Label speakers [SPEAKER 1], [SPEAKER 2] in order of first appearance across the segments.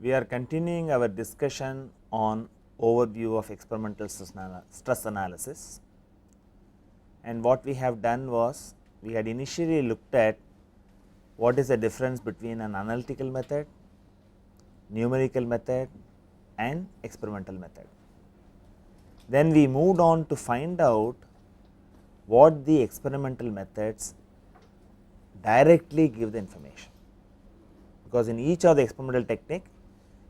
[SPEAKER 1] We are continuing our discussion on overview of experimental stress analysis, and what we have done was we had initially looked at what is the difference between an analytical method, numerical method and experimental method. Then we moved on to find out what the experimental methods directly give the information, because in each of the experimental technique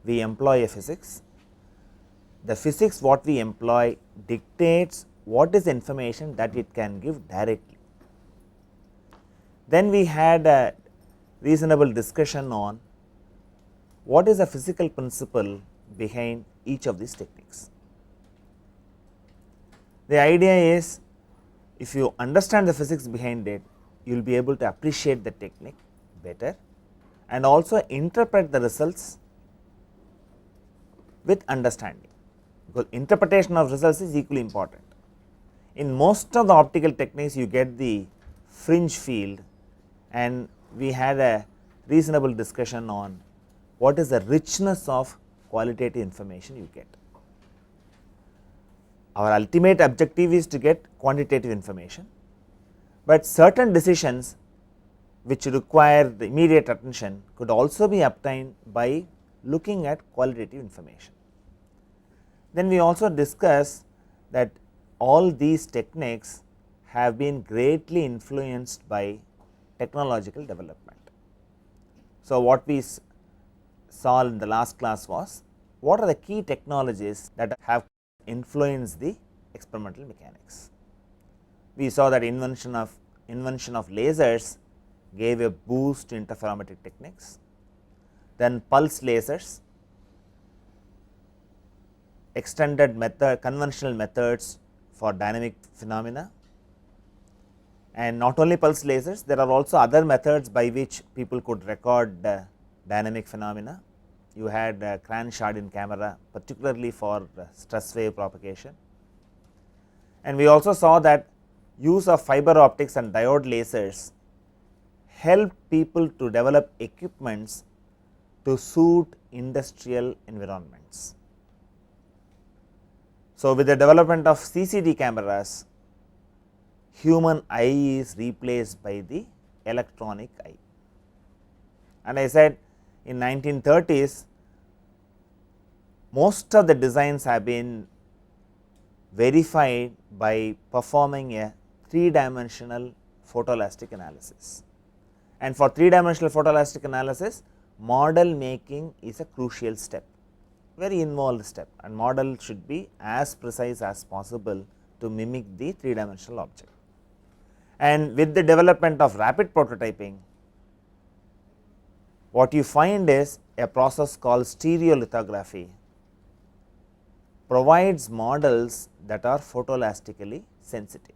[SPEAKER 1] we employ a physics. The physics what we employ dictates what is the information that it can give directly. Then we had a reasonable discussion on what is the physical principle behind each of these techniques. The idea is, if you understand the physics behind it, you will be able to appreciate the technique better and also interpret the results with understanding, because interpretation of results is equally important. In most of the optical techniques you get the fringe field, and we had a reasonable discussion on what is the richness of qualitative information you get. Our ultimate objective is to get quantitative information, but certain decisions which require the immediate attention could also be obtained by looking at qualitative information. Then we also discussed that all these techniques have been greatly influenced by technological development. So, what we saw in the last class was what are the key technologies that have influenced the experimental mechanics. We saw that invention of lasers gave a boost to interferometric techniques, then pulse lasers, extended conventional methods for dynamic phenomena, and not only pulse lasers, there are also other methods by which people could record dynamic phenomena. You had Cran-Shardin camera particularly for stress wave propagation, and we also saw that use of fiber optics and diode lasers help people to develop equipments to suit industrial environments. So, with the development of CCD cameras, human eye is replaced by the electronic eye, and I said in 1930s most of the designs have been verified by performing a 3-dimensional photoelastic analysis, and for 3-dimensional photoelastic analysis model making is a crucial step, very involved step, and model should be as precise as possible to mimic the 3-dimensional object. And with the development of rapid prototyping, what you find is a process called stereolithography provides models that are photoelastically sensitive.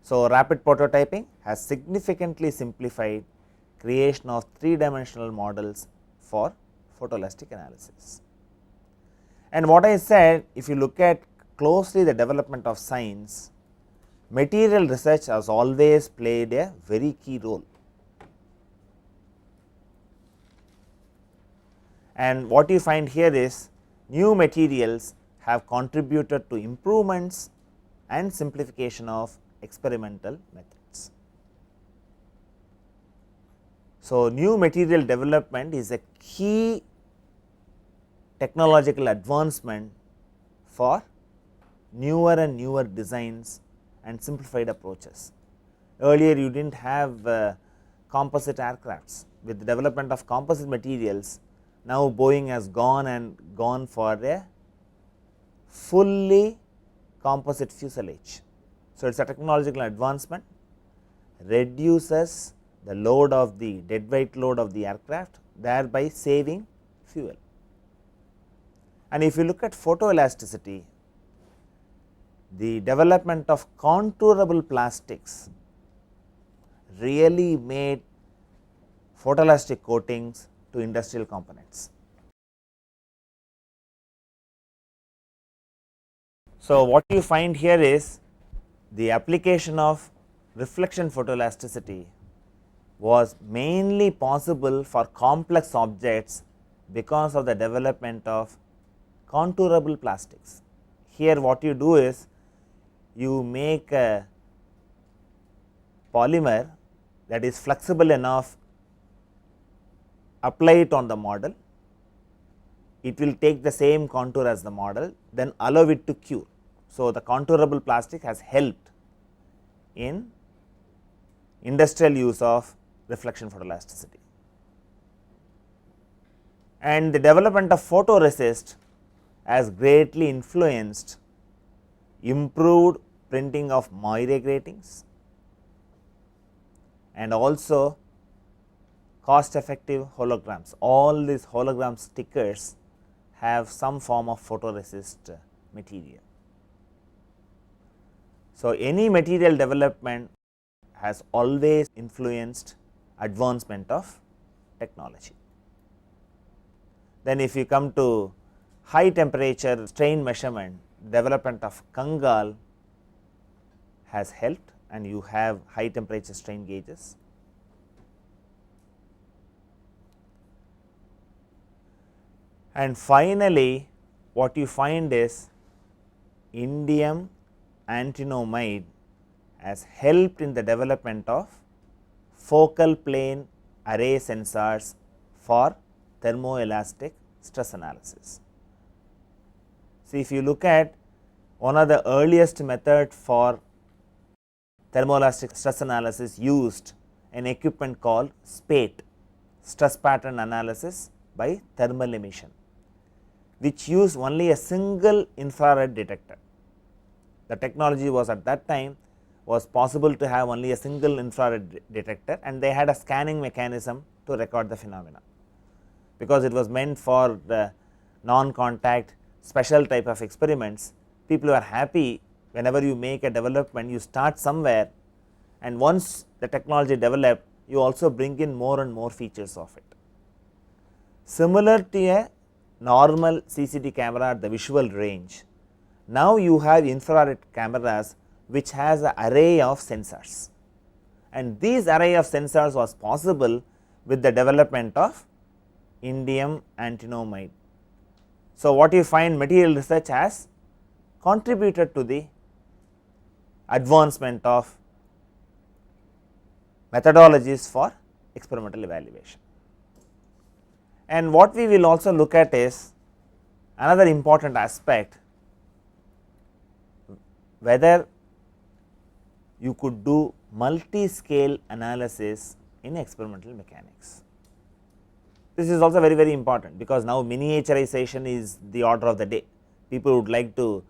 [SPEAKER 1] So, rapid prototyping has significantly simplified creation of 3-dimensional models for photoelastic analysis. And what I said, if you look at closely the development of science, material research has always played a very key role. And what you find here is new materials have contributed to improvements and simplification of experimental methods. So, new material development is a key technological advancement for newer and newer designs and simplified approaches. Earlier you did not have composite aircrafts. With the development of composite materials, now Boeing has gone for a fully composite fuselage. So, it is a technological advancement, reduces the load of the dead weight load of the aircraft, thereby saving fuel. And if you look at photoelasticity, the development of contourable plastics really made photoelastic coatings to industrial components. So, what you find here is the application of reflection photoelasticity was mainly possible for complex objects because of the development of contourable plastics. Here what you do is you make a polymer that is flexible enough, apply it on the model, it will take the same contour as the model, then allow it to cure. So, the contourable plastic has helped in industrial use of reflection photoelasticity. And the development of photoresist has greatly influenced improved printing of Moire gratings and also cost effective holograms. All these hologram stickers have some form of photoresist material. So, any material development has always influenced advancement of technology. Then if you come to high temperature strain measurement, development of Kangal has helped, and you have high temperature strain gauges. And finally, what you find is indium antinomide has helped in the development of focal plane array sensors for thermoelastic stress analysis. See, if you look at one of the earliest method for thermoelastic stress analysis used an equipment called SPATE, stress pattern analysis by thermal emission, which used only a single infrared detector. The technology was at that time was possible to have only a single infrared detector, and they had a scanning mechanism to record the phenomena, because it was meant for the non-contact special type of experiments. People were happy whenever you make a development, you start somewhere, and once the technology developed, you also bring in more and more features of it. Similar to a normal CCD camera at the visual range, now you have infrared cameras which has an array of sensors, and these array of sensors was possible with the development of indium antinomide. So, what you find, material research has contributed to the advancement of methodologies for experimental evaluation. And what we will also look at is another important aspect, whether you could do multi-scale analysis in experimental mechanics. This is also very important, because now miniaturization is the order of the day. People would like to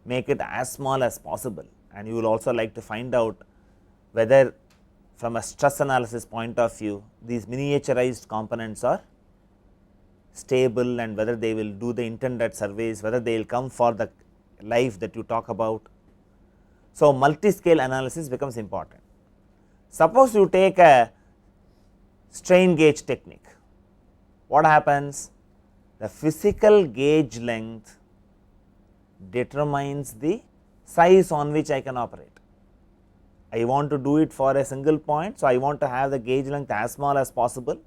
[SPEAKER 1] make it as small as possible, and you will also like to find out whether from a stress analysis point of view these miniaturized components are stable, and whether they will do the intended surveys, whether they will come for the life that you talk about. So, multi-scale analysis becomes important. Suppose you take a strain gauge technique, what happens? The physical gauge length determines the size on which I can operate. I want to do it for a single point, so I want to have the gauge length as small as possible,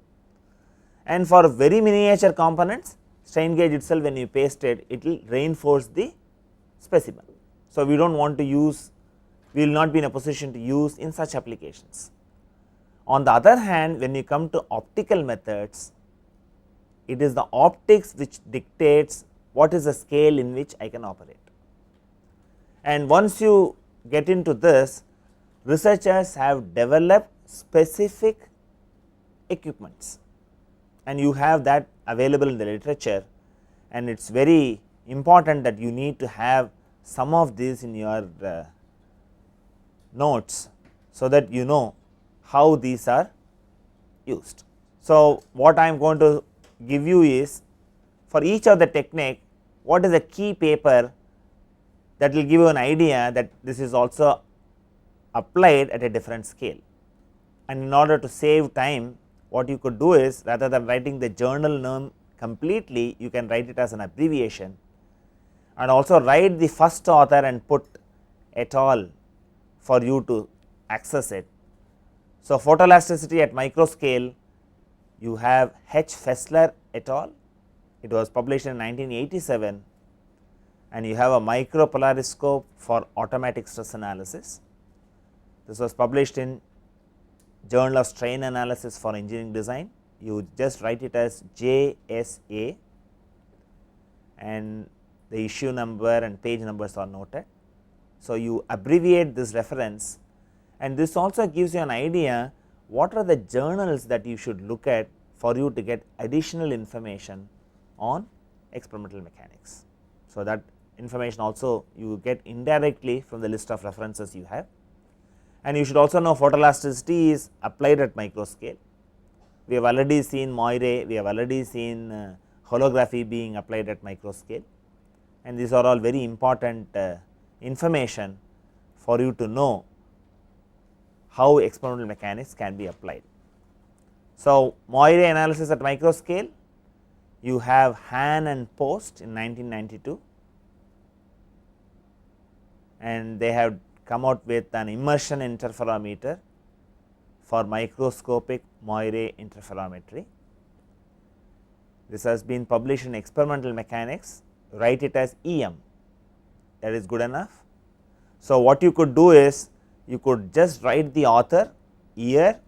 [SPEAKER 1] and for very miniature components, strain gauge itself, when you paste it, it will reinforce the specimen. So, we do not want to use, we will not be in a position to use in such applications. On the other hand, when you come to optical methods, it is the optics which dictates what is the scale in which I can operate. And once you get into this, researchers have developed specific equipments, and you have that available in the literature, and it is very important that you need to have some of these in your notes, so that you know how these are used. So, what I am going to give you is, for each of the technique, what is the key paper that will give you an idea that this is also applied at a different scale. And in order to save time, what you could do is, rather than writing the journal name completely, you can write it as an abbreviation, and also write the first author and put et al. For you to access it. So, photoelasticity at microscale, you have H. Fessler et al. it was published in 1987, and you have a micropolariscope for automatic stress analysis. This was published in Journal of Strain Analysis for Engineering Design. You just write it as JSA, and the issue number and page numbers are noted. So, you abbreviate this reference, and this also gives you an idea what are the journals that you should look at for you to get additional information on experimental mechanics. So, that information also you get indirectly from the list of references you have, and you should also know photoelasticity is applied at micro scale. We have already seen Moire, we have already seen holography being applied at micro scale, and these are all very important information for you to know how experimental mechanics can be applied. So, Moire analysis at micro scale, you have Hahn and Post in 1992, and they have come out with an immersion interferometer for microscopic Moire interferometry. This has been published in Experimental Mechanics, write it as EM, that is good enough. So, what you could do is you could just write the author, year,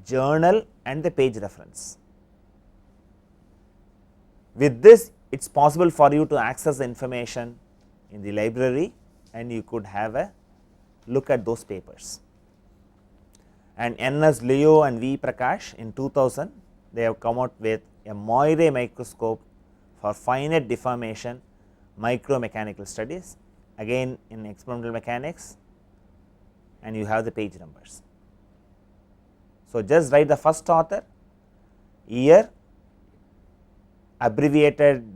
[SPEAKER 1] journal and the page reference. With this, it is possible for you to access the information in the library, and you could have a look at those papers. And N.S. Leo and V. Prakash in 2000, they have come out with a Moire microscope for finite deformation micromechanical studies, again in experimental mechanics, and you have the page numbers. So, just write the first author, year, abbreviated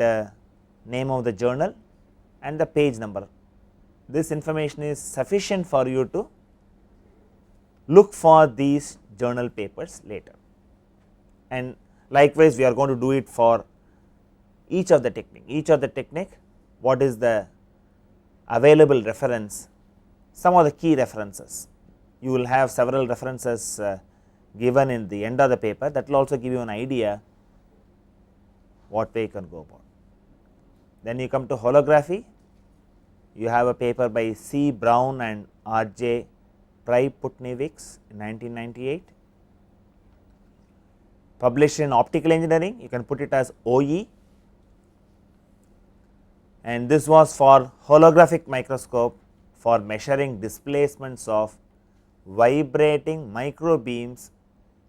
[SPEAKER 1] name of the journal and the page number. This information is sufficient for you to look for these journal papers later, and likewise we are going to do it for each of the technique, what is the available reference, some of the key references. You will have several references given in the end of the paper, that will also give you an idea what way you can go about. Then you come to holography, you have a paper by C. Brown and R. J. Pryputniewicz in 1998, published in Optical Engineering, you can put it as OE, and this was for holographic microscope for measuring displacements of vibrating micro beams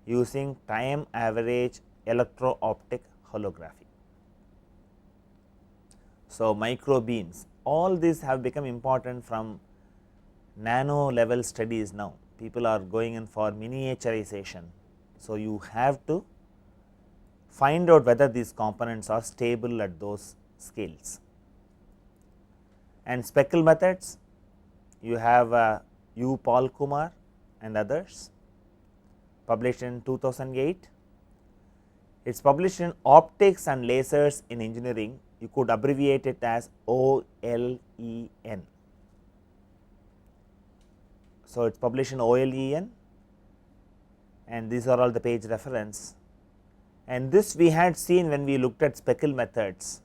[SPEAKER 1] using time average electro optic holography. So, micro beams, all these have become important from nano level studies now. People are going in for miniaturization. So, you have to find out whether these components are stable at those scales. And speckle methods, you have U. Paul Kumar and others, published in 2008. It is published in Optics and Lasers in Engineering, you could abbreviate it as OLEN. So, it is published in OLEN, and these are all the page reference, and this we had seen when we looked at speckle methods.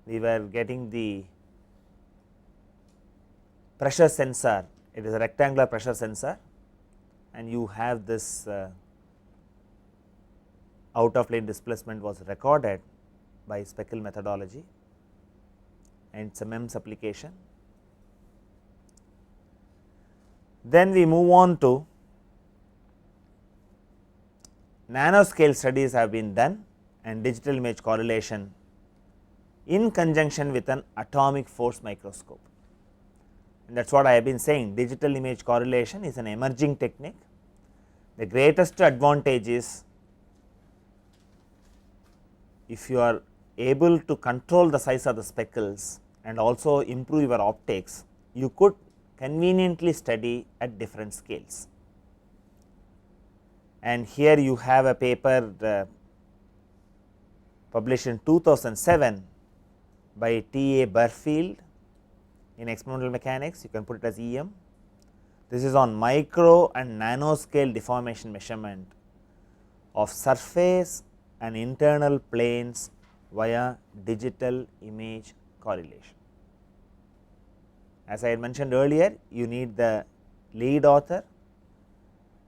[SPEAKER 1] We were getting the pressure sensor, it is a rectangular pressure sensor, and you have this out of plane displacement was recorded by speckle methodology, and it is a MEMS application. Then we move on to nanoscale studies have been done, and digital image correlation in conjunction with an atomic force microscope. And that is what I have been saying, digital image correlation is an emerging technique. The greatest advantage is if you are able to control the size of the speckles and also improve your optics, you could conveniently study at different scales. And here you have a paper published in 2007 by T. A. Burfield in experimental mechanics, you can put it as EM. This is on micro and nanoscale deformation measurement of surface and internal planes via digital image correlation. As I had mentioned earlier, you need the lead author,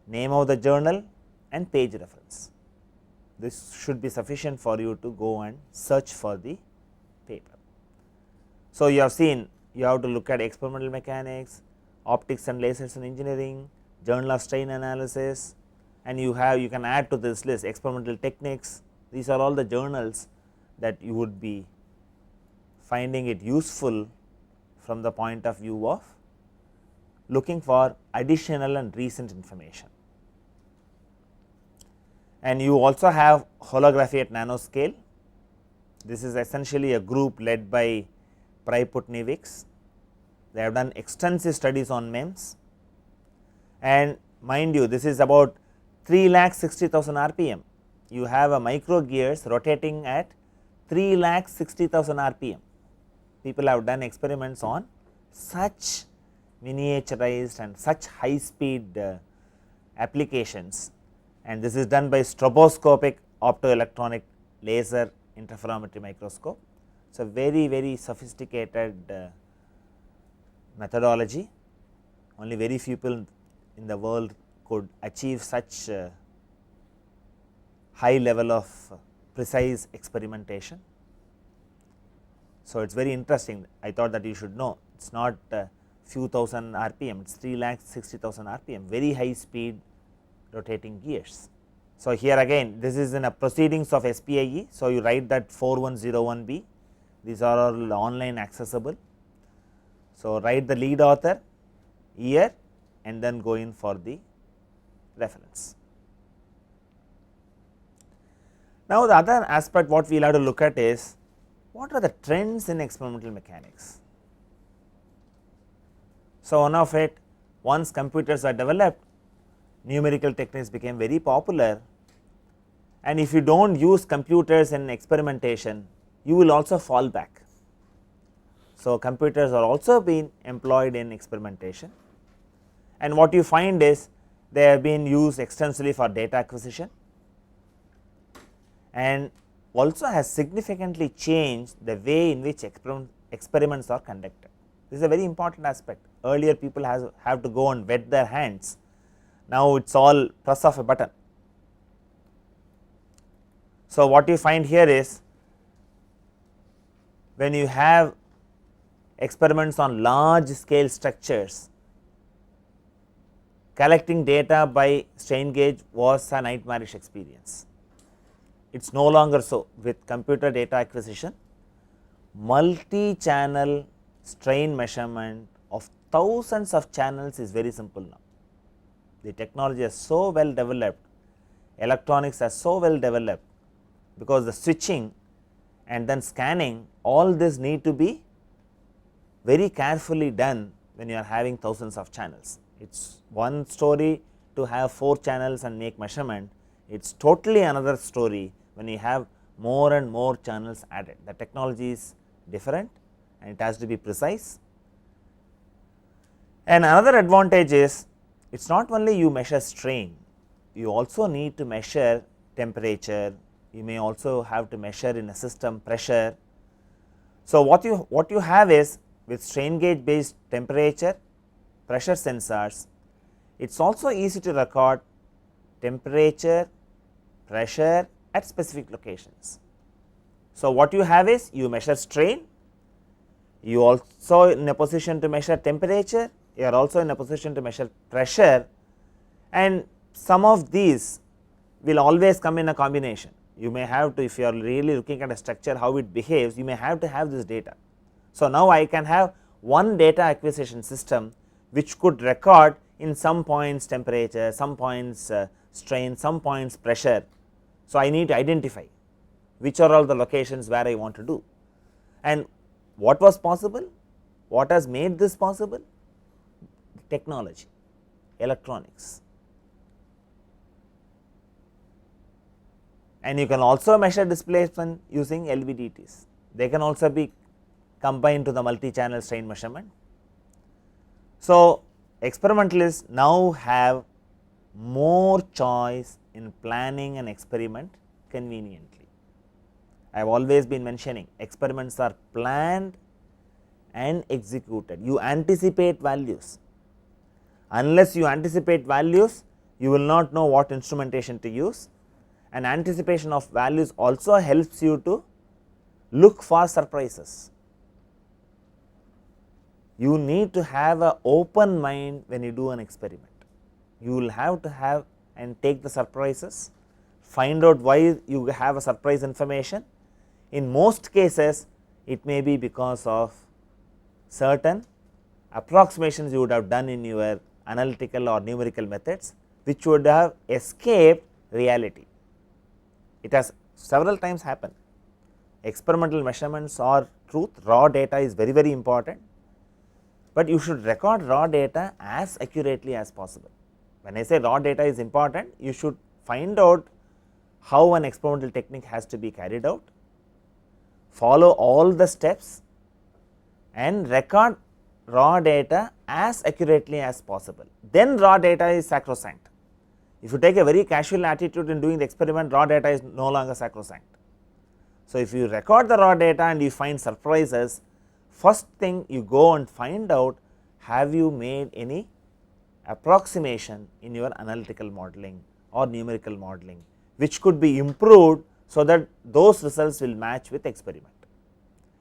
[SPEAKER 1] name of the journal and page reference. This should be sufficient for you to go and search for the paper. So, you have seen you have to look at experimental mechanics, optics and lasers in engineering, journal of strain analysis, and you can add to this list experimental techniques. These are all the journals that you would be finding it useful from the point of view of looking for additional and recent information. And you also have holography at nanoscale. This is essentially a group led by Pryputniewicz. They have done extensive studies on MEMS, and mind you, this is about 3,60,000 RPM. You have a micro gears rotating at 3,60,000 RPM. People have done experiments on such miniaturized and such high speed applications, and this is done by stroboscopic optoelectronic laser interferometry microscope. It is a very sophisticated methodology. Only very few people in the world could achieve such high level of precise experimentation. So, it is very interesting. I thought that you should know it is not few thousand RPM, it is 3,60,000 RPM, very high speed rotating gears. So, here again this is in a proceedings of SPIE. So, you write that 4101B, these are all online accessible. So, write the lead author, year and then go in for the reference. Now, the other aspect what we will have to look at is what are the trends in experimental mechanics. So, one of it, once computers are developed, numerical techniques became very popular, and if you do not use computers in experimentation, you will also fall back. So, computers are also being employed in experimentation, and what you find is they have been used extensively for data acquisition, and also has significantly changed the way in which experiments are conducted. This is a very important aspect. Earlier people have to go and wet their hands, now it is all press of a button. So, what you find here is when you have experiments on large scale structures, collecting data by strain gauge was a nightmarish experience. It is no longer so. With computer data acquisition, multi-channel strain measurement of thousands of channels is very simple now. The technology is so well developed, electronics are so well developed, because the switching and then scanning, all this need to be very carefully done when you are having thousands of channels. It is one story to have 4 channels and make measurement, it is totally another story when you have more and more channels added. The technology is different and it has to be precise. And another advantage is it is not only you measure strain, you also need to measure temperature, you may also have to measure in a system pressure. So, what you have is with strain gauge based temperature, pressure sensors, it is also easy to record temperature, pressure at specific locations. So, what you have is you measure strain, you also in a position to measure temperature, you are also in a position to measure pressure, and some of these will always come in a combination. You may have to, if you are really looking at a structure how it behaves, you may have to have this data. So, now I can have one data acquisition system which could record in some points temperature, some points strain, some points pressure. So, I need to identify which are all the locations where I want to do, and what was possible, what has made this possible? Technology, electronics, and you can also measure displacement using LVDTs. They can also be combined to the multi-channel strain measurement. So, experimentalists now have more choice in planning an experiment conveniently, I have always been mentioning experiments are planned and executed. You anticipate values. Unless you anticipate values, you will not know what instrumentation to use, and anticipation of values also helps you to look for surprises. You need to have an open mind when you do an experiment. You will have to have and take the surprises, find out why you have a surprise information. In most cases, it may be because of certain approximations you would have done in your analytical or numerical methods, which would have escaped reality. It has several times happened. Experimental measurements or truth, raw data is very, very important, but you should record raw data as accurately as possible. When I say raw data is important, you should find out how an experimental technique has to be carried out, follow all the steps and record raw data as accurately as possible. Then raw data is sacrosanct. If you take a very casual attitude in doing the experiment, raw data is no longer sacrosanct. So, if you record the raw data and you find surprises, first thing you go and find out, have you made any approximation in your analytical modeling or numerical modeling, which could be improved so that those results will match with experiment.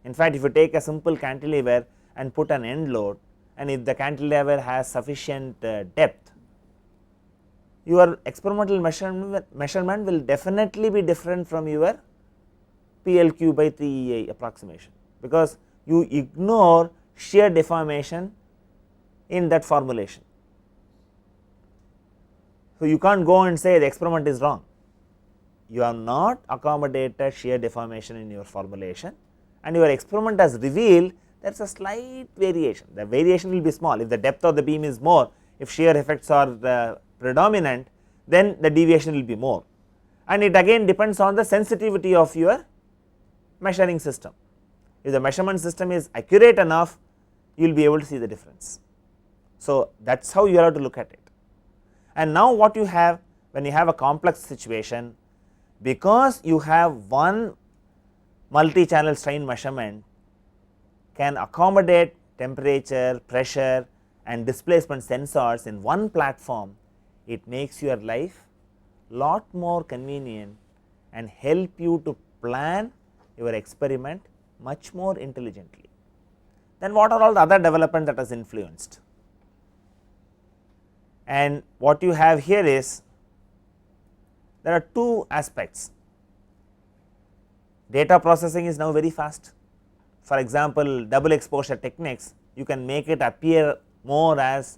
[SPEAKER 1] In fact, if you take a simple cantilever and put an end load, and if the cantilever has sufficient depth, your experimental measurement will definitely be different from your PLQ by 3EI approximation, because you ignore shear deformation in that formulation. So, you can't go and say the experiment is wrong. You have not accommodated shear deformation in your formulation, and your experiment has revealed there is a slight variation. The variation will be small. If the depth of the beam is more, if shear effects are predominant, then the deviation will be more, and it again depends on the sensitivity of your measuring system. If the measurement system is accurate enough, you will be able to see the difference. So, that is how you have to look at it. And now, what you have when you have a complex situation, because you have one multi-channel strain measurement can accommodate temperature, pressure and displacement sensors in one platform, it makes your life lot more convenient and help you to plan your experiment much more intelligently. Then what are all the other development that has influenced? And what you have here is, there are two aspects. Data processing is now very fast. For example, double exposure techniques, you can make it appear more as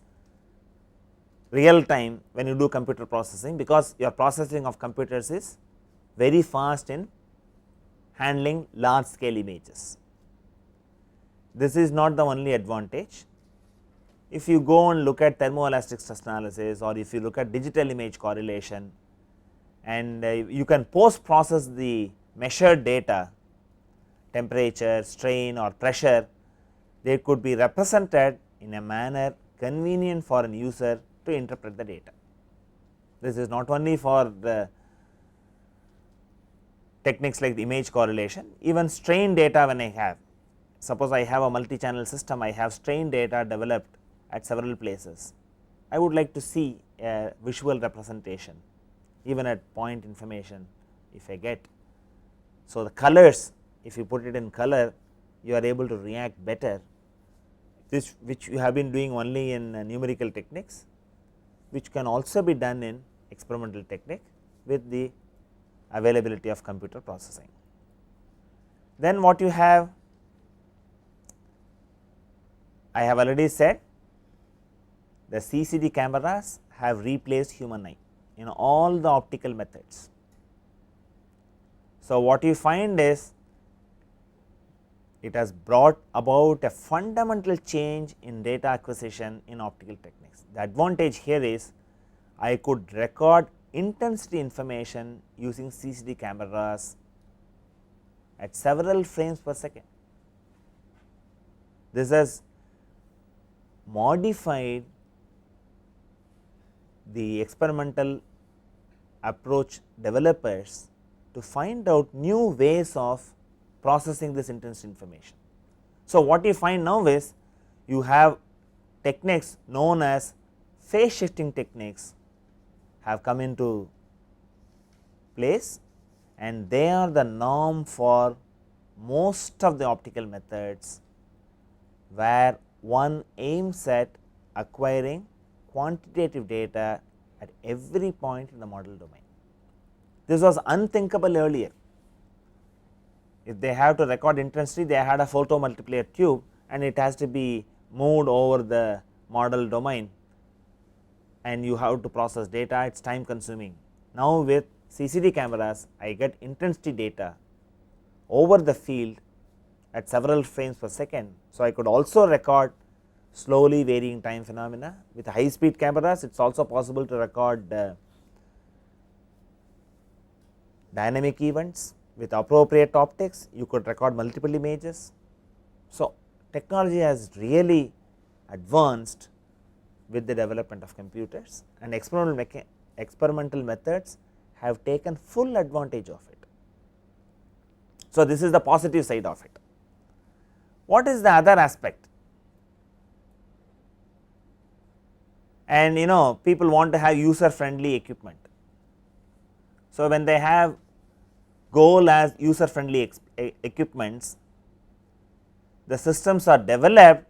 [SPEAKER 1] real time when you do computer processing, because your processing of computers is very fast in handling large scale images. This is not the only advantage. If you go and look at thermoelastic stress analysis, or if you look at digital image correlation, and you can post process the measured data, temperature, strain or pressure, they could be represented in a manner convenient for an user to interpret the data. This is not only for the techniques like the image correlation, even strain data. When I have, suppose I have a multi-channel system, I have strain data developed at several places, I would like to see a visual representation even at point information if I get. So, the colors, if you put it in color, you are able to react better, this which you have been doing only in numerical techniques, which can also be done in experimental technique with the availability of computer processing. Then what you have, I have already said, the CCD cameras have replaced human eye in all the optical methods. So, what you find is, it has brought about a fundamental change in data acquisition in optical techniques. The advantage here is, I could record intensity information using CCD cameras at several frames per second. This has modified the experimental approach developers to find out new ways of processing this intense information. So, what you find now is you have techniques known as phase shifting techniques have come into place, and they are the norm for most of the optical methods, where one aims at acquiring quantitative data at every point in the model domain. This was unthinkable earlier. If they have to record intensity, they had a photomultiplier tube and it has to be moved over the model domain and you have to process data, it is time consuming. Now, with CCD cameras, I get intensity data over the field at several frames per second. So, I could also record slowly varying time phenomena. With high speed cameras, it is also possible to record dynamic events. With appropriate optics, you could record multiple images. So, technology has really advanced with the development of computers, and experimental methods have taken full advantage of it. So, this is the positive side of it. What is the other aspect? And people want to have user friendly equipment. So, when they have goal as user friendly equipments, the systems are developed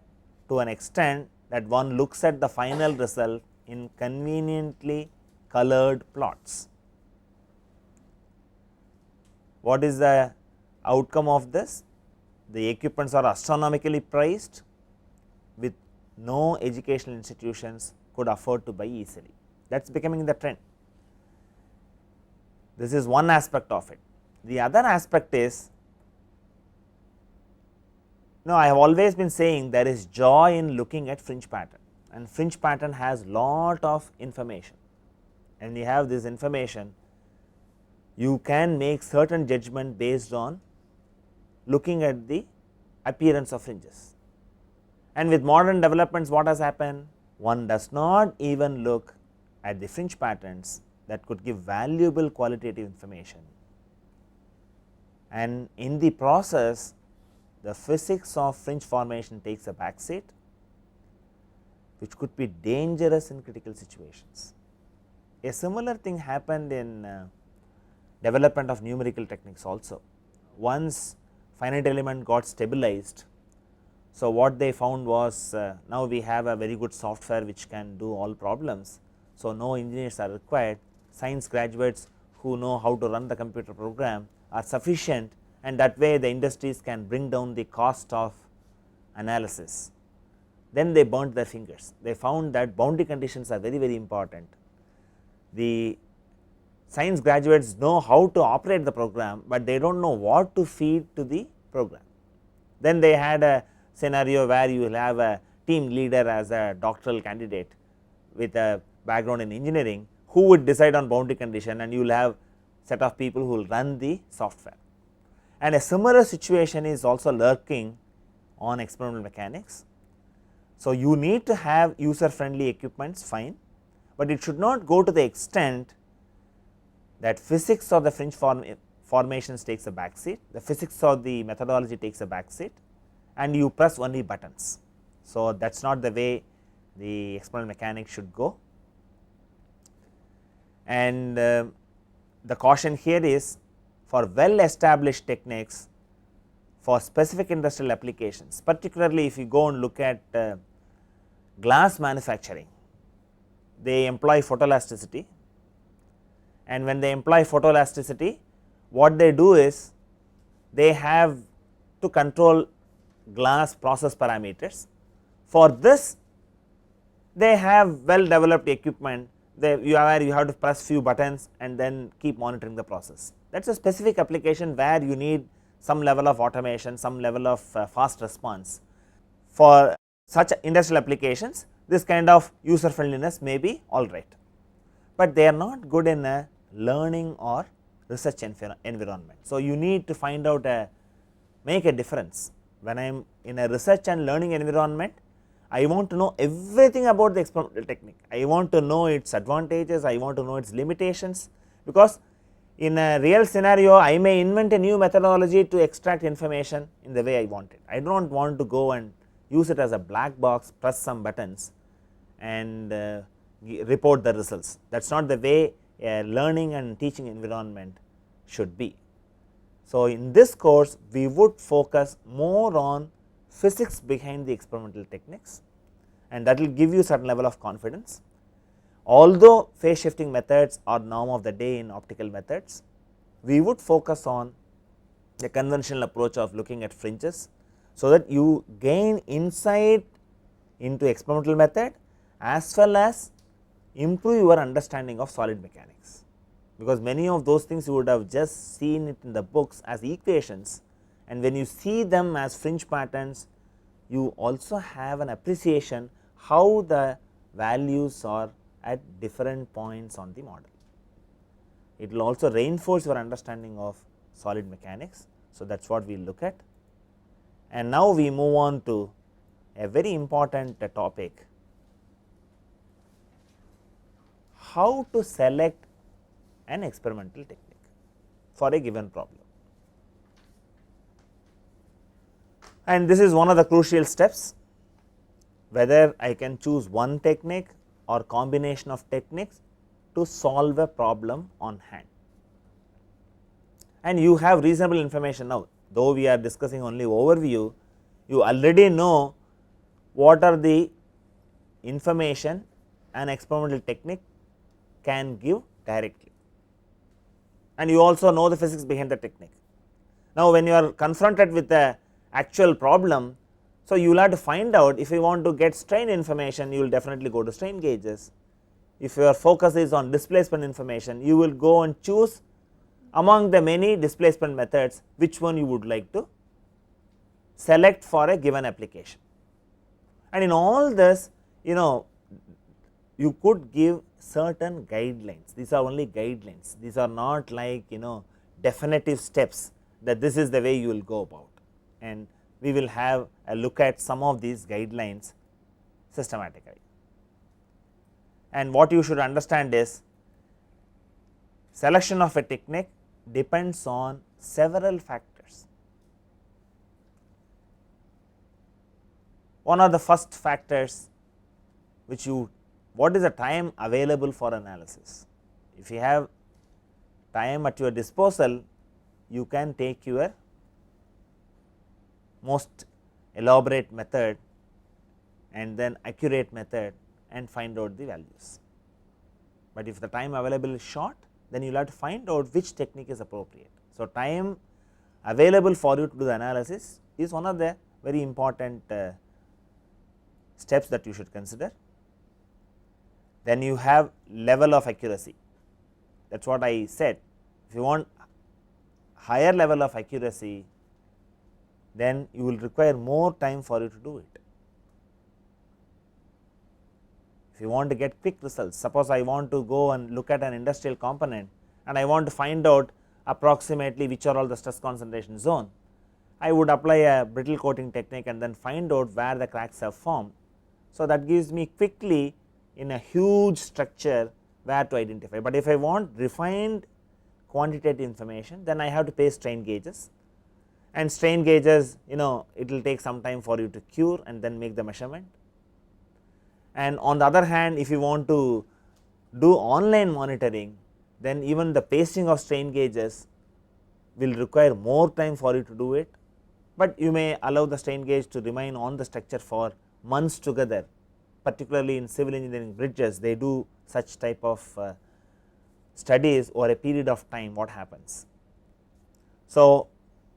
[SPEAKER 1] to an extent that one looks at the final result in conveniently colored plots. What is the outcome of this? The equipments are astronomically priced, with no educational institutions could afford to buy easily. That is becoming the trend. This is one aspect of it. The other aspect is, I have always been saying there is joy in looking at fringe pattern, and fringe pattern has lot of information, and you have this information, you can make certain judgment based on looking at the appearance of fringes. And with modern developments, what has happened? One does not even look at the fringe patterns that could give valuable qualitative information, and in the process the physics of fringe formation takes a back seat, which could be dangerous in critical situations. A similar thing happened in development of numerical techniques also. Once finite element got stabilized, so what they found was now we have a very good software which can do all problems. So, no engineers are required, science graduates who know how to run the computer program are sufficient, and that way the industries can bring down the cost of analysis. Then they burnt their fingers. They found that boundary conditions are very, very important. The science graduates know how to operate the program, but they do not know what to feed to the program. Then they had a scenario where you will have a team leader as a doctoral candidate with a background in engineering, who would decide on boundary condition, and you will have set of people who will run the software. And a similar situation is also lurking on experimental mechanics. So, you need to have user friendly equipments, fine, but it should not go to the extent that physics of the fringe formations takes a back seat, the physics of the methodology takes a back seat, and you press only buttons. So, that is not the way the experimental mechanics should go. And the caution here is, for well established techniques for specific industrial applications, particularly if you go and look at glass manufacturing, they employ photoelasticity, and when they employ photoelasticity, what they do is they have to control glass process parameters. For this, they have well developed equipment. You have to press few buttons and then keep monitoring the process. That is a specific application where you need some level of automation, some level of fast response. For such industrial applications, this kind of user friendliness may be all right, but they are not good in a learning or research environment. So, you need to find out make a difference. When I am in a research and learning environment, I want to know everything about the experimental technique. I want to know its advantages, I want to know its limitations, because In a real scenario, I may invent a new methodology to extract information in the way I want it. I do not want to go and use it as a black box, press some buttons and report the results. That is not the way a learning and teaching environment should be. So, in this course we would focus more on physics behind the experimental techniques, and that will give you certain level of confidence. Although phase shifting methods are norm of the day in optical methods, we would focus on the conventional approach of looking at fringes, so that you gain insight into experimental method as well as improve your understanding of solid mechanics, because many of those things you would have just seen it in the books as equations, and when you see them as fringe patterns, you also have an appreciation how the values are at different points on the model. It will also reinforce your understanding of solid mechanics. So, that is what we will look at. And now we move on to a very important topic, how to select an experimental technique for a given problem. And this is one of the crucial steps, whether I can choose one technique or combination of techniques to solve a problem on hand. And you have reasonable information now, though we are discussing only overview, you already know what are the information an experimental technique can give directly, and you also know the physics behind the technique. Now, when you are confronted with the actual problem, so you will have to find out, if you want to get strain information, you will definitely go to strain gauges. If your focus is on displacement information, you will go and choose among the many displacement methods which one you would like to select for a given application. And in all this, you could give certain guidelines. These are only guidelines, these are not like definitive steps that this is the way you will go about, and we will have a look at some of these guidelines systematically. And what you should understand is, selection of a technique depends on several factors. One of the first factors which what is the time available for analysis. If you have time at your disposal, you can take your most elaborate method and then accurate method and find out the values. But if the time available is short, then you will have to find out which technique is appropriate. So, time available for you to do the analysis is one of the very important steps that you should consider. Then you have level of accuracy, that is what I said. If you want higher level of accuracy, then you will require more time for you to do it. If you want to get quick results, suppose I want to go and look at an industrial component and I want to find out approximately which are all the stress concentration zone, I would apply a brittle coating technique and then find out where the cracks have formed. So, that gives me quickly in a huge structure where to identify. But if I want refined quantitative information, then I have to pay strain gauges, and strain gauges it will take some time for you to cure and then make the measurement. And on the other hand, if you want to do online monitoring, then even the pasting of strain gauges will require more time for you to do it, but you may allow the strain gauge to remain on the structure for months together. Particularly in civil engineering bridges, they do such type of studies over a period of time, what happens. So,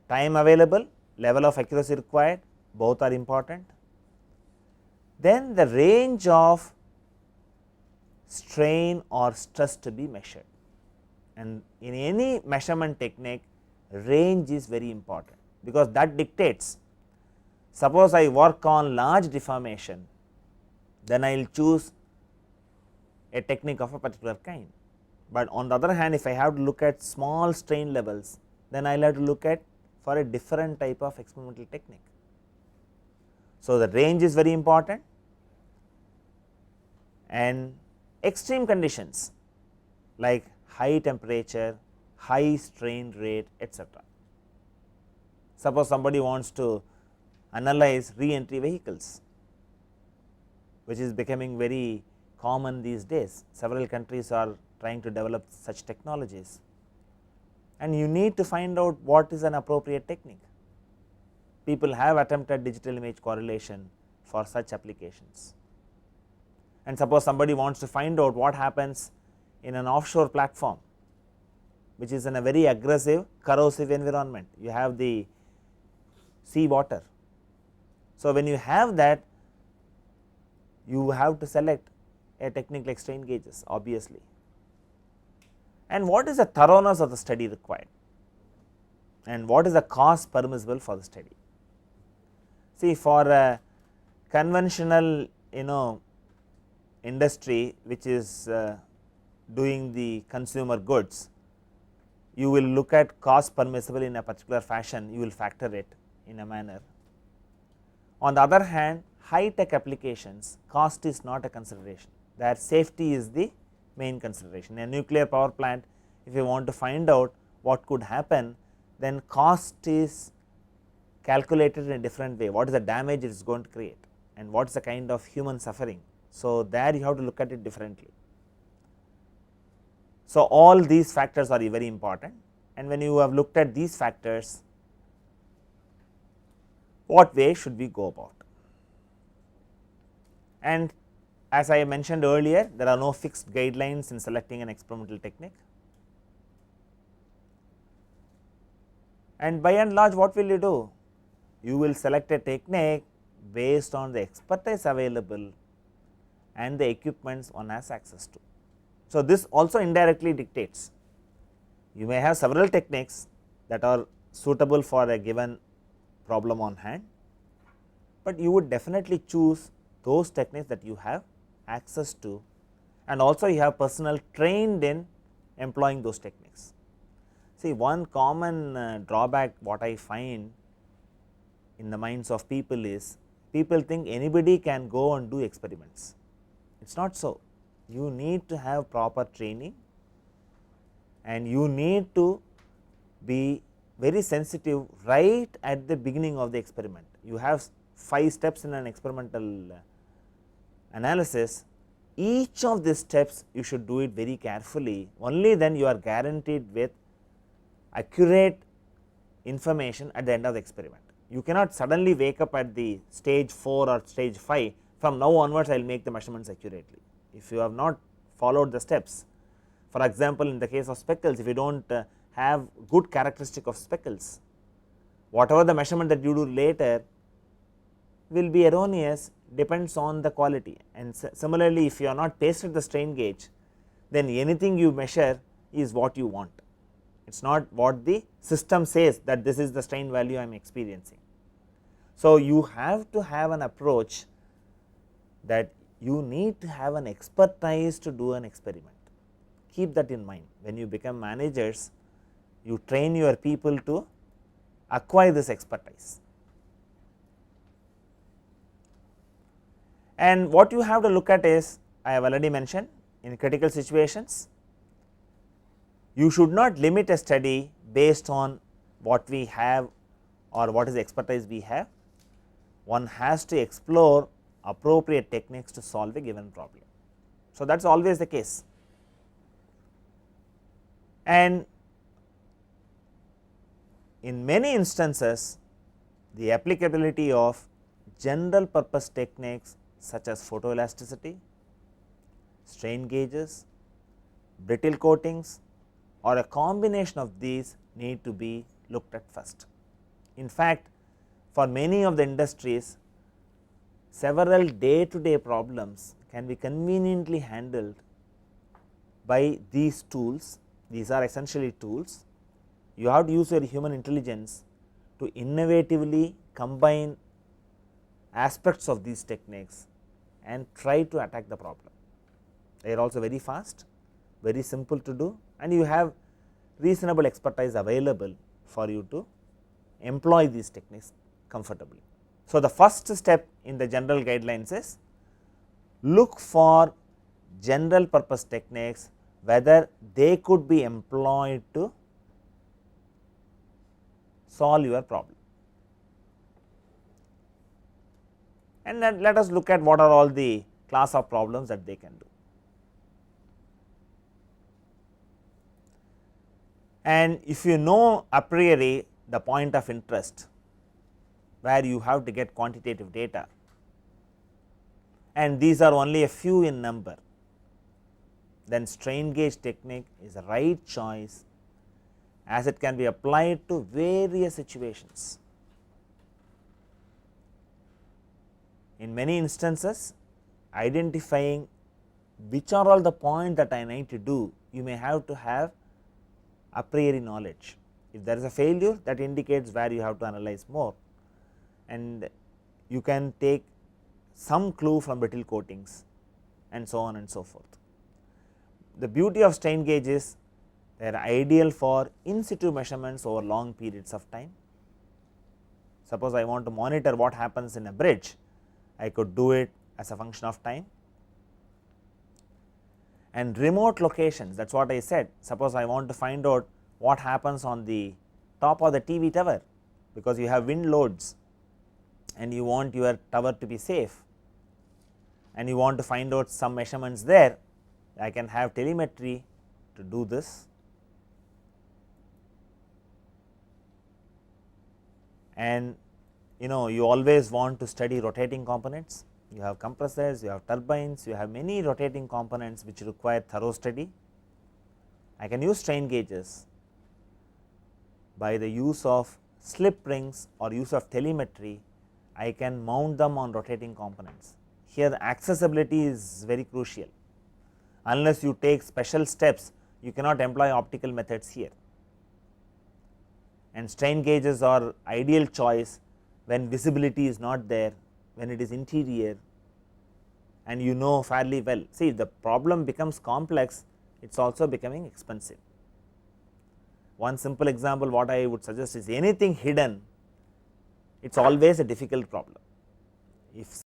[SPEAKER 1] time available, level of accuracy required, both are important. Then the range of strain or stress to be measured, and in any measurement technique range is very important, because that dictates. Suppose I work on large deformation, then I will choose a technique of a particular kind, but on the other hand, if I have to look at small strain levels, then I will have to look at for a different type of experimental technique. So, the range is very important, and extreme conditions like high temperature high strain rate, etc. Suppose somebody wants to analyze re-entry vehicles, which is becoming very common these days. Several countries are trying to develop such technologies, and you need to find out what is an appropriate technique. People have attempted digital image correlation for such applications. And suppose somebody wants to find out what happens in an offshore platform, which is in a very aggressive corrosive environment. You have the sea water. So, when you have that, you have to select a technique like strain gauges, obviously. And what is the thoroughness of the study required, and what is the cost permissible for the study? See, for a conventional industry which is doing the consumer goods, you will look at cost permissible in a particular fashion, you will factor it in a manner. On the other hand, high tech applications, cost is not a consideration, there safety is the main consideration. In a nuclear power plant, if you want to find out what could happen, then cost is calculated in a different way, what is the damage it is going to create and what is the kind of human suffering. So, there you have to look at it differently. So, all these factors are very important, and when you have looked at these factors, what way should we go about? And as I mentioned earlier, there are no fixed guidelines in selecting an experimental technique, and by and large what will you do? You will select a technique based on the expertise available and the equipments one has access to. So, this also indirectly dictates, you may have several techniques that are suitable for a given problem on hand, but you would definitely choose those techniques that you have access to, and also you have personnel trained in employing those techniques. See, one common drawback what I find in the minds of people is, people think anybody can go and do experiments. It is not so. You need to have proper training, and you need to be very sensitive right at the beginning of the experiment. You have 5 steps in an experimental analysis. Each of these steps you should do it very carefully, only then you are guaranteed with accurate information at the end of the experiment. You cannot suddenly wake up at the stage 4 or stage 5, from now onwards I will make the measurements accurately. If you have not followed the steps, for example, in the case of speckles, if you do not have good characteristic of speckles, whatever the measurement that you do later will be erroneous, depends on the quality. And similarly, if you are not pasted the strain gauge, then anything you measure is what you want. It is not what the system says that this is the strain value I am experiencing. So, you have to have an approach that you need to have an expertise to do an experiment. Keep that in mind. When you become managers, you train your people to acquire this expertise. And what you have to look at is, I have already mentioned, in critical situations, you should not limit a study based on what we have or what is the expertise we have. One has to explore appropriate techniques to solve a given problem. So, that is always the case. And in many instances, the applicability of general purpose techniques such as photoelasticity, strain gauges, brittle coatings, or a combination of these need to be looked at first. In fact, for many of the industries, several day-to-day problems can be conveniently handled by these tools. These are essentially tools. You have to use your human intelligence to innovatively combine aspects of these techniques and try to attack the problem. They are also very fast, very simple to do, and you have reasonable expertise available for you to employ these techniques comfortably. So, the first step in the general guidelines is look for general purpose techniques, whether they could be employed to solve your problem. And then let us look at what are all the class of problems that they can do. And if you know a priori the point of interest where you have to get quantitative data, and these are only a few in number, then strain gauge technique is the right choice, as it can be applied to various situations. In many instances, identifying which are all the points that I need to do, you may have to have a priori knowledge. If there is a failure, that indicates where you have to analyze more, and you can take some clue from brittle coatings and so on and so forth. The beauty of strain gauge is they are ideal for in situ measurements over long periods of time. Suppose I want to monitor what happens in a bridge, I could do it as a function of time. And remote locations, that is what I said. Suppose I want to find out what happens on the top of the TV tower, because you have wind loads and you want your tower to be safe, and you want to find out some measurements there, I can have telemetry to do this. And you always want to study rotating components. You have compressors, you have turbines, you have many rotating components which require thorough study. I can use strain gauges by the use of slip rings or use of telemetry. I can mount them on rotating components. Here the accessibility is very crucial. Unless you take special steps, you cannot employ optical methods here. And strain gauges are ideal choice when visibility is not there, when it is interior and you know fairly well. See, the problem becomes complex, it is also becoming expensive. One simple example what I would suggest is anything hidden, it is always a difficult problem. If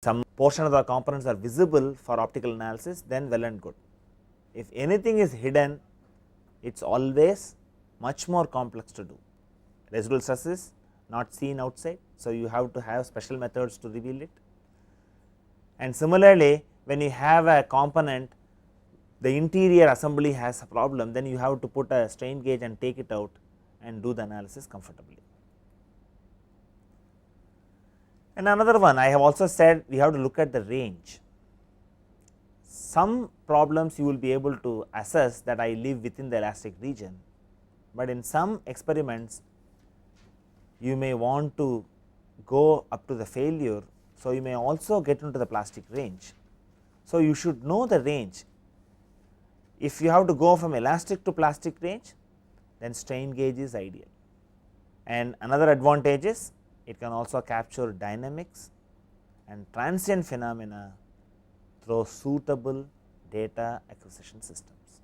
[SPEAKER 1] some portion of the components are visible for optical analysis, then well and good. If anything is hidden, it is always much more complex to do. Residual stress is not seen outside, so you have to have special methods to reveal it. And similarly, when you have a component, the interior assembly has a problem, then you have to put a strain gauge and take it out and do the analysis comfortably. And another one, I have also said we have to look at the range. Some problems you will be able to assess that I live within the elastic region, but in some experiments you may want to go up to the failure. So, you may also get into the plastic range. So, you should know the range. If you have to go from elastic to plastic range, then strain gauge is ideal. And another advantage is it can also capture dynamics and transient phenomena through suitable data acquisition systems.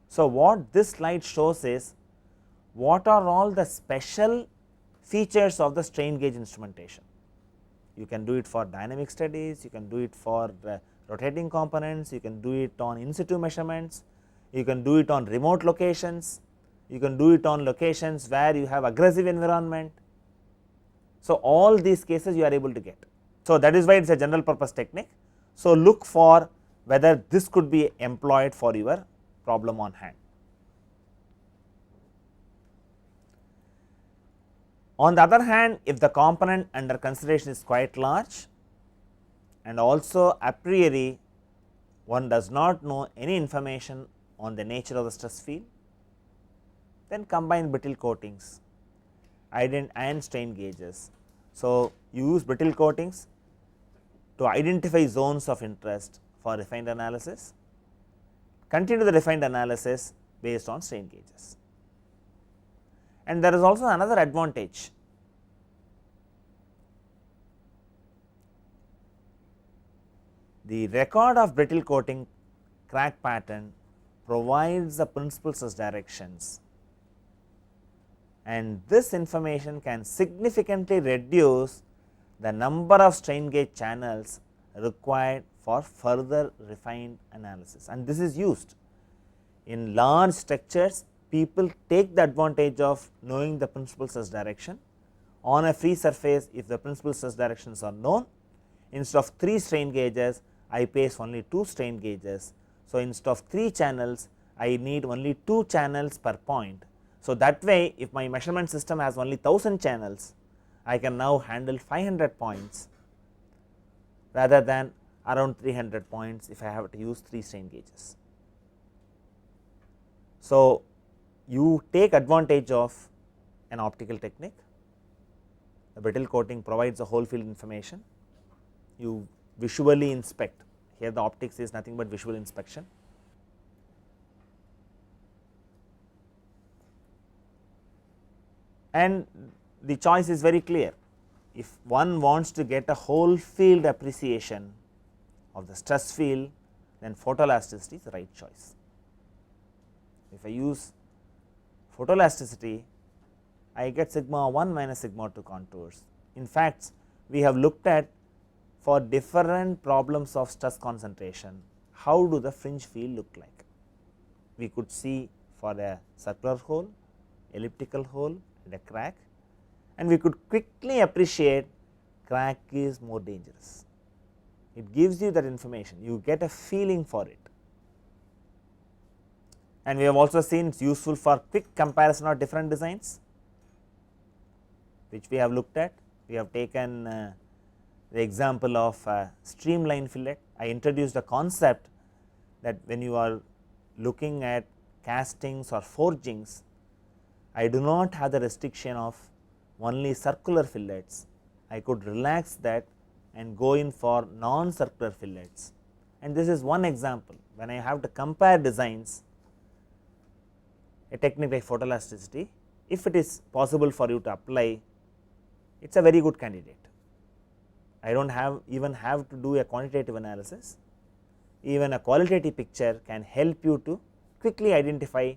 [SPEAKER 1] So, what this slide shows is what are all the special features of the strain gauge instrumentation. You can do it for dynamic studies, you can do it for rotating components, you can do it on in situ measurements, you can do it on remote locations, you can do it on locations where you have aggressive environment. So, all these cases you are able to get. So, that is why it is a general purpose technique. So, look for whether this could be employed for your problem on hand. On the other hand, if the component under consideration is quite large and also a priori one does not know any information on the nature of the stress field, then combine brittle coatings and strain gauges. So, you use brittle coatings to identify zones of interest for refined analysis, continue the refined analysis based on strain gauges. And there is also another advantage. The record of brittle coating crack pattern provides the principal stress directions, and this information can significantly reduce the number of strain gauge channels required for further refined analysis, and this is used in large structures people take the advantage of knowing the principal stress direction. On a free surface, if the principal stress directions are known, instead of 3 strain gauges, I place only 2 strain gauges. So, instead of 3 channels, I need only 2 channels per point. So, that way if my measurement system has only 1000 channels, I can now handle 500 points rather than around 300 points if I have to use 3 strain gauges. So, you take advantage of an optical technique. The brittle coating provides the whole field information. You visually inspect, here the optics is nothing but visual inspection. And the choice is very clear. If one wants to get a whole field appreciation of the stress field, then photoelasticity is the right choice. If I use photoelasticity, I get sigma 1 minus sigma 2 contours. In fact, we have looked at for different problems of stress concentration, how do the fringe field look like. We could see for a circular hole, elliptical hole and a crack, and we could quickly appreciate crack is more dangerous. It gives you that information, you get a feeling for it. And we have also seen it is useful for quick comparison of different designs, which we have looked at. We have taken the example of streamline fillet. I introduced a concept that when you are looking at castings or forgings, I do not have the restriction of only circular fillets. I could relax that and go in for non-circular fillets, and this is one example. When I have to compare designs, a technique like photoelasticity, if it is possible for you to apply, it is a very good candidate. I do not even have to do a quantitative analysis, even a qualitative picture can help you to quickly identify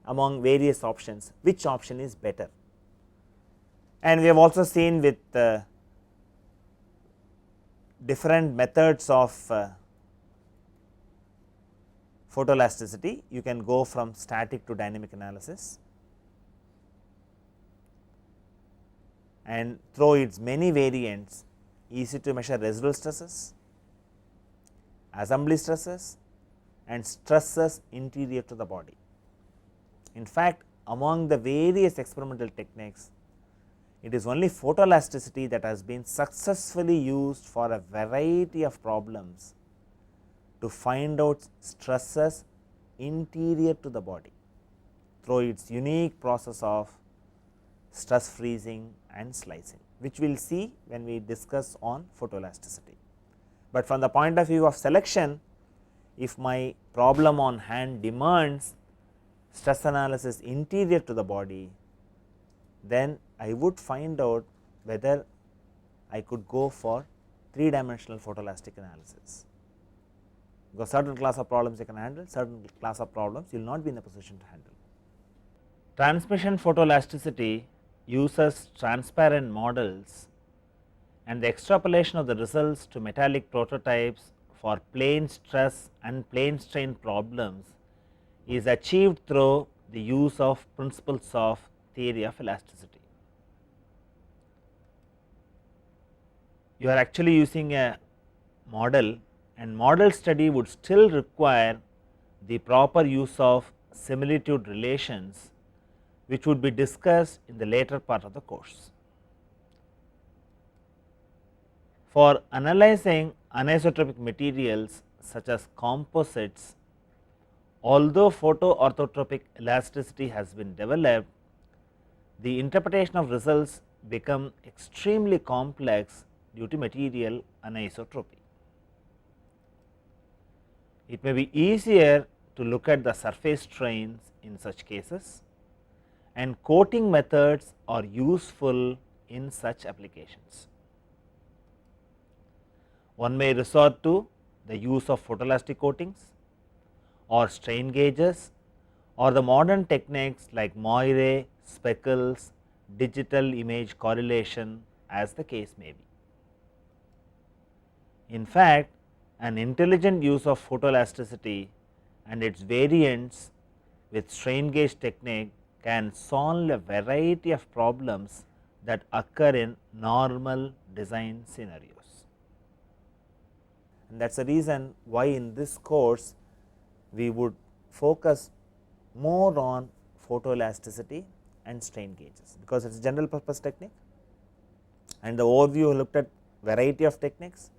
[SPEAKER 1] among various options which option is better. And we have also seen with different methods of photoelasticity, you can go from static to dynamic analysis, and through its many variants, easy to measure residual stresses, assembly stresses and stresses interior to the body. In fact, among the various experimental techniques, it is only photoelasticity that has been successfully used for a variety of problems to find out stresses interior to the body through its unique process of stress freezing and slicing, which we will see when we discuss on photoelasticity. But from the point of view of selection, if my problem on hand demands stress analysis interior to the body, then I would find out whether I could go for 3-dimensional photoelastic analysis, because certain class of problems you can handle, certain class of problems you will not be in a position to handle. Transmission photoelasticity uses transparent models, and the extrapolation of the results to metallic prototypes for plane stress and plane strain problems is achieved through the use of principles of theory of elasticity. You are actually using a model, and model study would still require the proper use of similitude relations, which would be discussed in the later part of the course. For analyzing anisotropic materials such as composites, although photoorthotropic elasticity has been developed, the interpretation of results become extremely complex due to material anisotropy. It may be easier to look at the surface strains in such cases, and coating methods are useful in such applications. One may resort to the use of photoelastic coatings or strain gauges, or the modern techniques like moire, speckles, digital image correlation, as the case may be. In fact, an intelligent use of photoelasticity and its variants with strain gauge technique can solve a variety of problems that occur in normal design scenarios. And that is the reason why in this course we would focus more on photoelasticity and strain gauges, because it is general purpose technique and the overview looked at variety of techniques.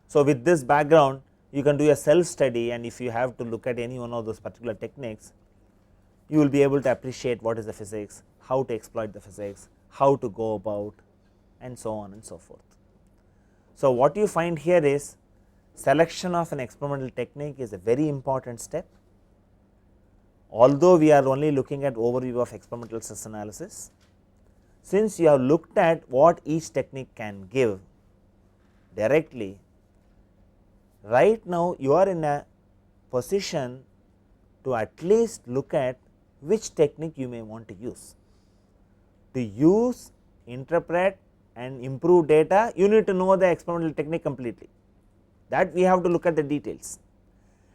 [SPEAKER 1] So, with this background you can do a self study, and if you have to look at any one of those particular techniques, you will be able to appreciate what is the physics, how to exploit the physics, how to go about, and so on and so forth. So, what you find here is selection of an experimental technique is a very important step. Although we are only looking at overview of experimental stress analysis, since you have looked at what each technique can give directly, right now you are in a position to at least look at which technique you may want to use. To use, interpret and improve data, you need to know the experimental technique completely, that we have to look at the details.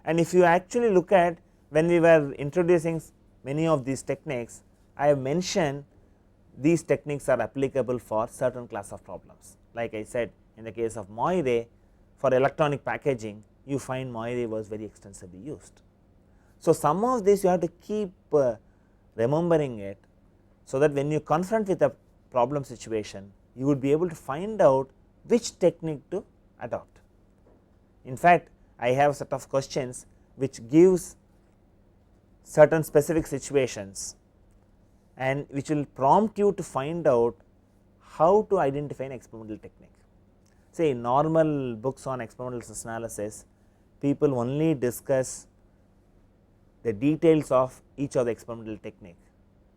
[SPEAKER 1] And if you actually look at, when we were introducing many of these techniques, I have mentioned these techniques are applicable for certain class of problems. Like I said, in the case of Moiré, for electronic packaging, you find Moiré was very extensively used. So, some of this you have to keep remembering it, so that when you confront with a problem situation, you would be able to find out which technique to adopt. In fact, I have a set of questions which gives certain specific situations and which will prompt you to find out how to identify an experimental technique. Say in normal books on experimental stress analysis, people only discuss the details of each of the experimental technique.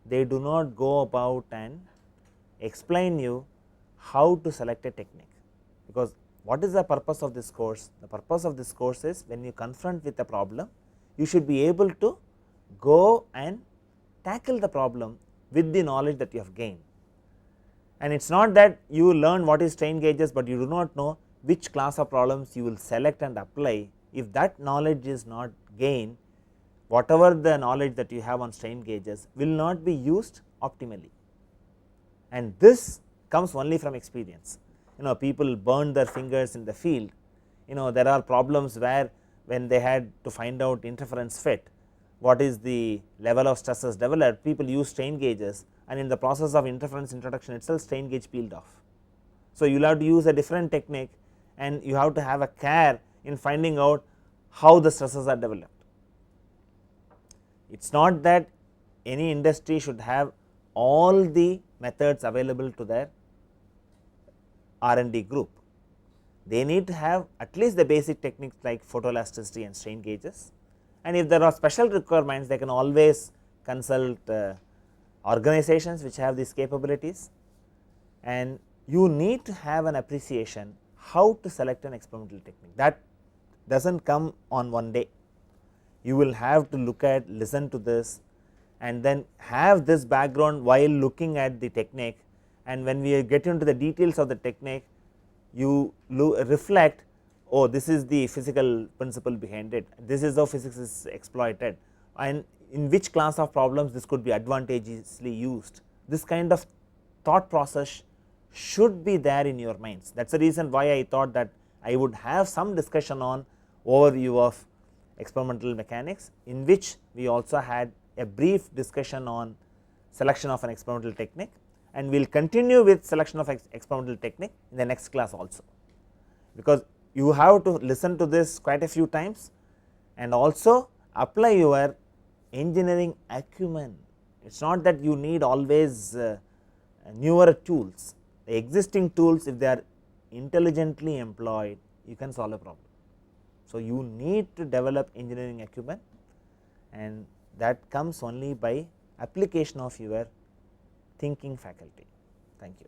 [SPEAKER 1] They do not go about and explain you how to select a technique, because what is the purpose of this course? The purpose of this course is, when you confront with a problem, you should be able to go and tackle the problem with the knowledge that you have gained. And it is not that you learn what is strain gauges, but you do not know which class of problems you will select and apply. If that knowledge is not gained, whatever the knowledge that you have on strain gauges will not be used optimally, and this comes only from experience. People burn their fingers in the field. There are problems where, when they had to find out interference fit, what is the level of stresses developed, people use strain gauges, and in the process of interference introduction itself, strain gauge peeled off. So, you will have to use a different technique, and you have to have a care in finding out how the stresses are developed. It is not that any industry should have all the methods available to their R&D group. They need to have at least the basic techniques like photoelasticity and strain gauges, and if there are special requirements, they can always consult organizations which have these capabilities. And you need to have an appreciation how to select an experimental technique. That does not come on one day. You will have to look at, listen to this, and then have this background while looking at the technique, and when we get into the details of the technique, you reflect, oh, this is the physical principle behind it, this is how physics is exploited, and in which class of problems this could be advantageously used. This kind of thought process should be there in your minds. That is the reason why I thought that I would have some discussion on overview of experimental mechanics, in which we also had a brief discussion on selection of an experimental technique, and we will continue with selection of experimental technique in the next class also, because you have to listen to this quite a few times and also apply your engineering acumen. It is not that you need always newer tools. The existing tools, if they are intelligently employed, you can solve a problem. So, you need to develop engineering acumen, and that comes only by application of your thinking faculty. Thank you.